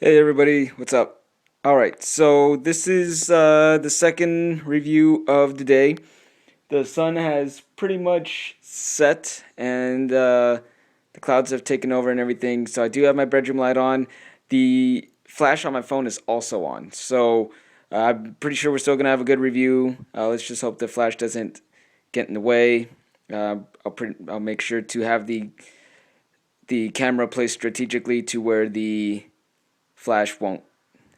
Hey everybody, what's up? Alright, so this is the second review of the day. The sun has pretty much set and the clouds have taken over and everything, so I do have my bedroom light on. The flash on my phone is also on, so I'm pretty sure we're still going to have a good review. Let's just hope the flash doesn't get in the way. I'll make sure to have the camera placed strategically to where the flash won't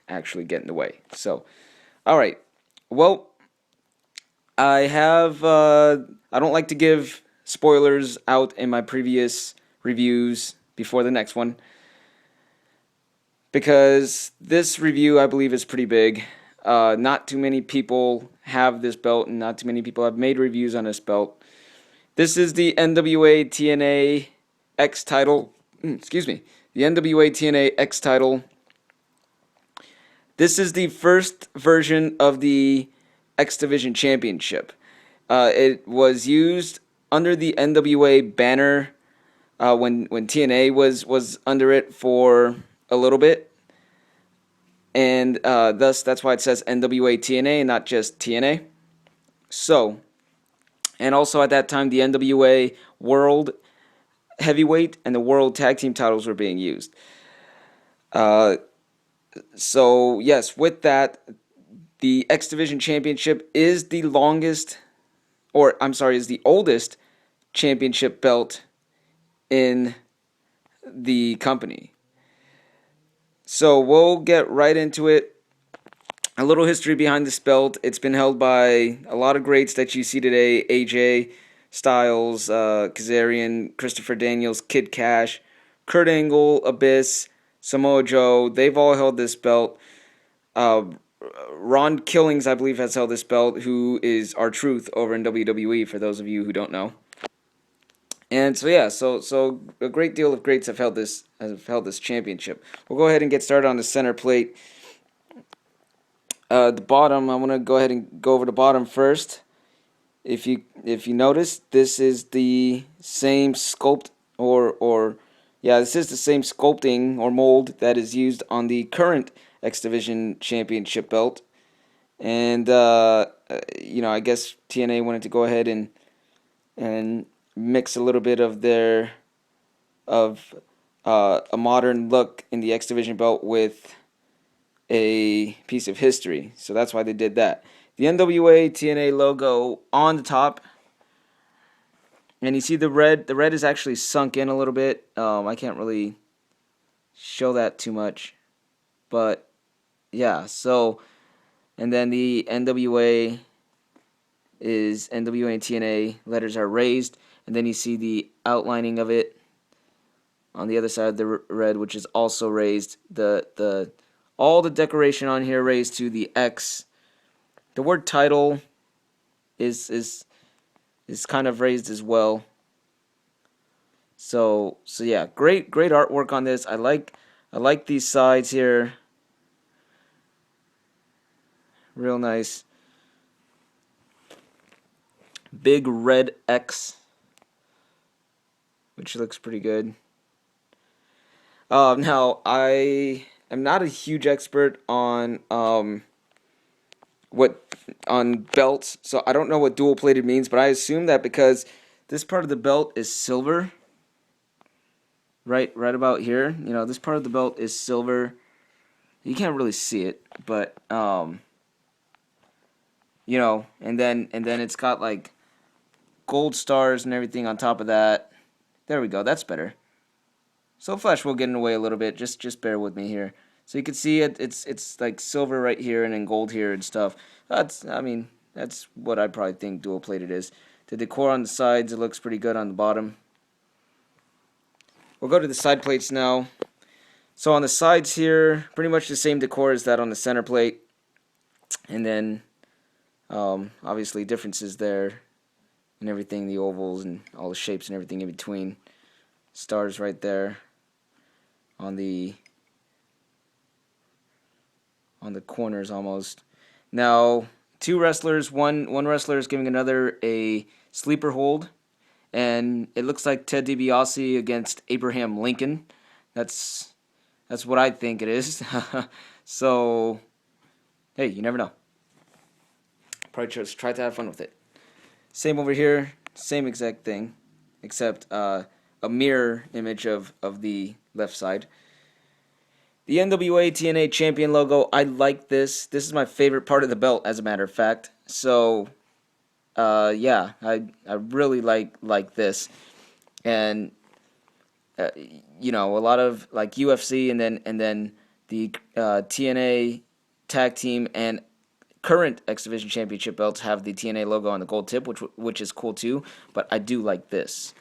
actually get in the way. So, all right. Well, I have. I don't like to give spoilers out in my previous reviews before the next one because this review, I believe, is pretty big. Not too many people have this belt, and not too many people have made reviews on this belt. This is the NWA TNA X Title. Excuse me. The NWA TNA X Title. This is the first version of the X Division Championship. It was used under the NWA banner when TNA was under it for a little bit, and thus that's why it says NWA TNA and not just TNA. So, and also at that time, the NWA World Heavyweight and the World Tag Team titles were being used. Uh, so yes, with that, the X Division Championship is the longest, or I'm sorry, is the oldest championship belt in the company. So we'll get right into it. A little history behind this belt. It's been held by a lot of greats that you see today: AJ Styles, Kazarian, Christopher Daniels, Kid Cash, Kurt Angle, Abyss, Samoa Joe. They've all held this belt. Uh, Ron Killings, I believe, has held this belt, who is R-Truth over in WWE, for those of you who don't know. And so yeah, so a great deal of greats have held this championship. We'll go ahead and get started on the center plate. The bottom, I want to go ahead and go over the bottom first. If you notice, this is the same sculpt or yeah, this is the same sculpting or mold that is used on the current X Division Championship belt. And I guess TNA wanted to go ahead and mix a little bit of their of a modern look in the X Division belt with a piece of history. So that's why they did that. The NWA TNA logo on the top, and you see the red. The red is actually sunk in a little bit. I can't really show that too much, but yeah. So, and then the NWA is NWA and TNA letters are raised, and then you see the outlining of it on the other side of the red, which is also raised. The all the decoration on here raised to the X. The word title is kind of raised as well. So yeah, great artwork on this. I like these sides here. Real nice. Big red X, which looks pretty good. Now I am not a huge expert on on belts, so I don't know what dual plated means, but I assume that because this part of the belt is silver, right about here, this part of the belt is silver. You can't really see it, but and then it's got like gold stars and everything on top of that. There we go. That's better. So flash will get in the way a little bit. Just bear with me here. So you can see it's like silver right here and then gold here and stuff. That's what I'd probably think dual plated is. The decor on the sides, it looks pretty good on the bottom. We'll go to the side plates now. So on the sides here, pretty much the same decor as that on the center plate. And then obviously differences there and everything, the ovals and all the shapes and everything in between. Stars right there on the corners almost. Now, two wrestlers, one wrestler is giving another a sleeper hold, and it looks like Ted DiBiase against Abraham Lincoln. That's That's what I think it is. So, hey, you never know. Probably just try to have fun with it. Same over here, same exact thing, except a mirror image of the left side. The NWA TNA champion logo, I like this. This is my favorite part of the belt, as a matter of fact. So, yeah, I really like this, and you know, a lot of like UFC and then the TNA tag team and current X Division Championship belts have the TNA logo on the gold tip, which is cool too. But I do like this.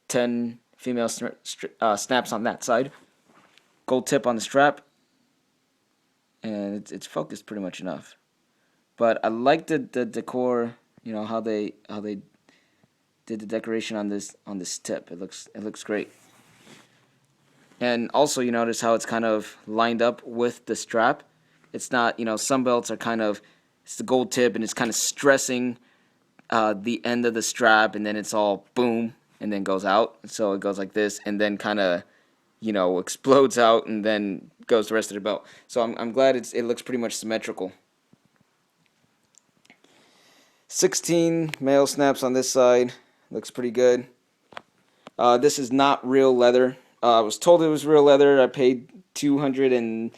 10 female snaps on that side, gold tip on the strap, and it's focused pretty much enough. But I like the decor. You know how they did the decoration on this tip. It looks great. And also, you notice how it's kind of lined up with the strap. It's not, you know, some belts are kind of, it's the gold tip and it's kind of stressing the end of the strap, and then it's all boom and then goes out. So it goes like this and then kind of, you know, explodes out and then goes the rest of the belt. So I'm glad it looks pretty much symmetrical. 16 male snaps on this side. Looks pretty good. This is not real leather. I was told it was real leather. I paid $280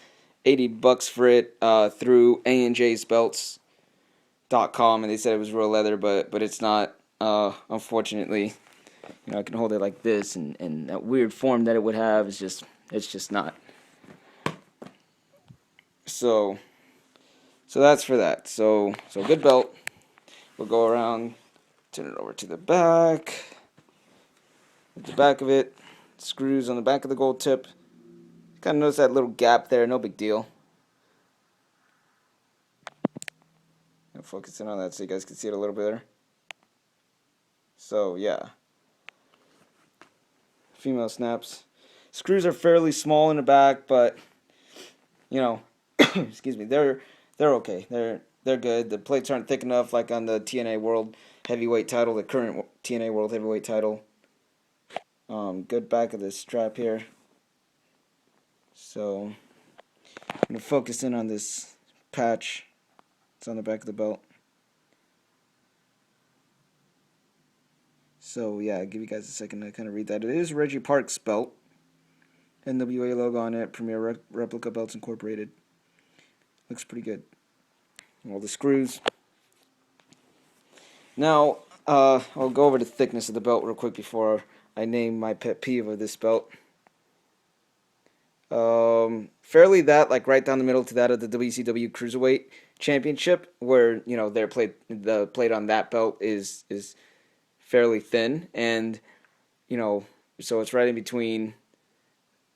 for it through ANJsbelts.com, and they said it was real leather, but it's not. Unfortunately, you know, I can hold it like this, and that weird form that it would have is just not. So that's for that. So good belt. We'll go around, turn it over to the back. At the back of it, screws on the back of the gold tip. Kind of notice that little gap there, no big deal. I'll focus in on that so you guys can see it a little better. So yeah, female snaps. Screws are fairly small in the back, but you know, excuse me, they're okay. They're good. The plates aren't thick enough, like on the TNA World Heavyweight title, the current TNA World Heavyweight title. Good back of the strap here. So I'm gonna focus in on this patch. It's on the back of the belt. So yeah, I'll give you guys a second to kind of read that. It is Reggie Park's belt. NWA logo on it. Premier Replica Belts Incorporated. Looks pretty good. All the screws. Now, I'll go over the thickness of the belt real quick before I name my pet peeve of this belt. Fairly that, like right down the middle to that of the WCW Cruiserweight Championship, where, you know, the plate on that belt is fairly thin, and, you know, so it's right in between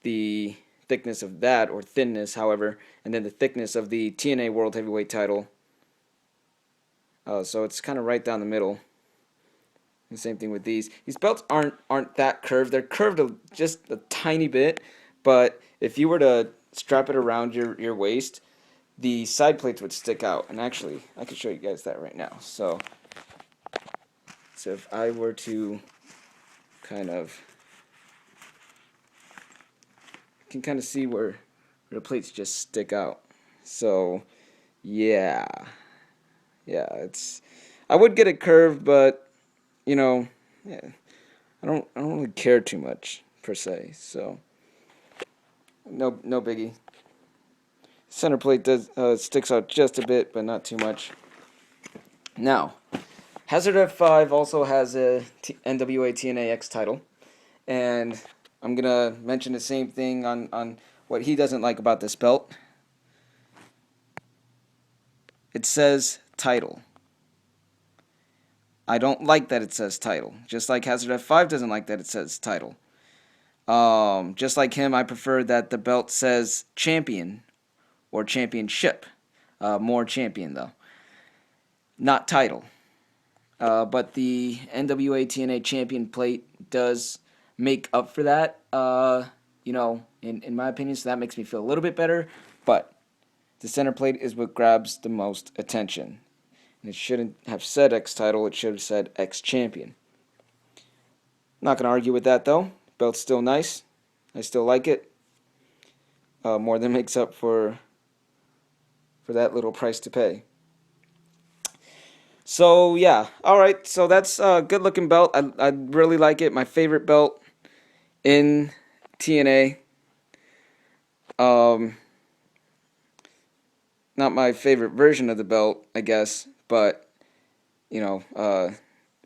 the thickness of that, or thinness, however, and then the thickness of the TNA World Heavyweight title. So it's kind of right down the middle. The same thing with these. These belts aren't that curved. They're curved just a tiny bit, but if you were to strap it around your waist, the side plates would stick out. And actually, I can show you guys that right now. So if I were to kind of, you can kind of see where the plates just stick out. So yeah, I would get it curved, but you know, yeah, I don't really care too much per se. So no biggie. Center plate does sticks out just a bit, but not too much. Now, Hazard F5 also has a NWA TNA X title, and I'm gonna mention the same thing on what he doesn't like about this belt. It says title. I don't like that it says title. Just like Hazard F5 doesn't like that it says title. Just like him, I prefer that the belt says champion or championship. More champion, though. Not title. But the NWA TNA champion plate does make up for that, you know, in my opinion, so that makes me feel a little bit better. But the center plate is what grabs the most attention. And it shouldn't have said X title, it should have said X champion. Not going to argue with that, though. Belt's still nice. I still like it. more than makes up for that little price to pay. So yeah, all right. So that's a good looking belt. I really like it. My favorite belt in TNA. Um, Not my favorite version of the belt, I guess, but you know,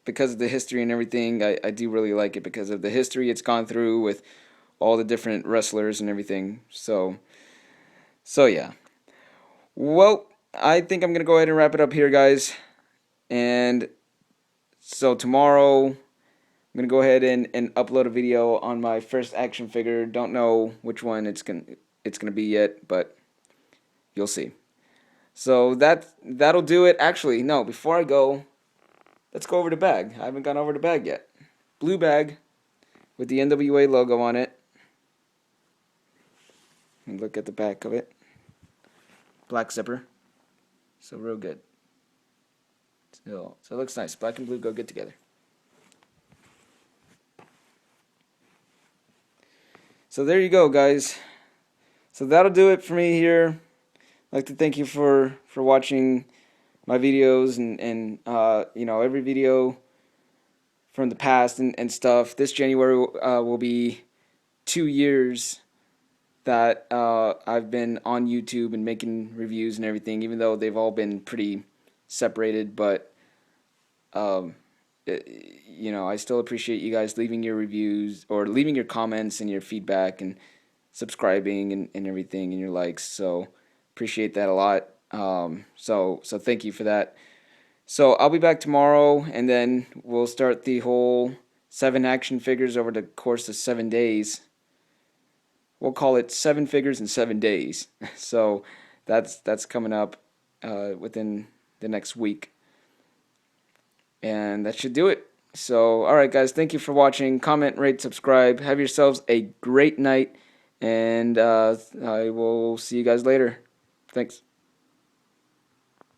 because of the history and everything, I do really like it because of the history it's gone through with all the different wrestlers and everything. So yeah. Well, I think I'm gonna go ahead and wrap it up here, guys. And so tomorrow, I'm gonna go ahead and upload a video on my first action figure. Don't know which one it's gonna be yet, but you'll see. So that'll do it. Actually, no. Before I go, let's go over the bag. I haven't gone over the bag yet. Blue bag with the NWA logo on it. And look at the back of it. Black zipper. So real good. So it looks nice. Black and blue go good together. So there you go, guys. So that'll do it for me here. I'd like to thank you for watching my videos and every video from the past and stuff. This January will be 2 years that I've been on YouTube and making reviews and everything, even though they've all been pretty separated, but I still appreciate you guys leaving your reviews or leaving your comments and your feedback and subscribing and everything and your likes. So appreciate that a lot. So thank you for that. So I'll be back tomorrow, and then we'll start the whole 7 action figures over the course of 7 days. We'll call it 7 figures in 7 days. So that's coming up within the next week. And that should do it. So, alright guys, thank you for watching. Comment, rate, subscribe. Have yourselves a great night. And I will see you guys later. Thanks.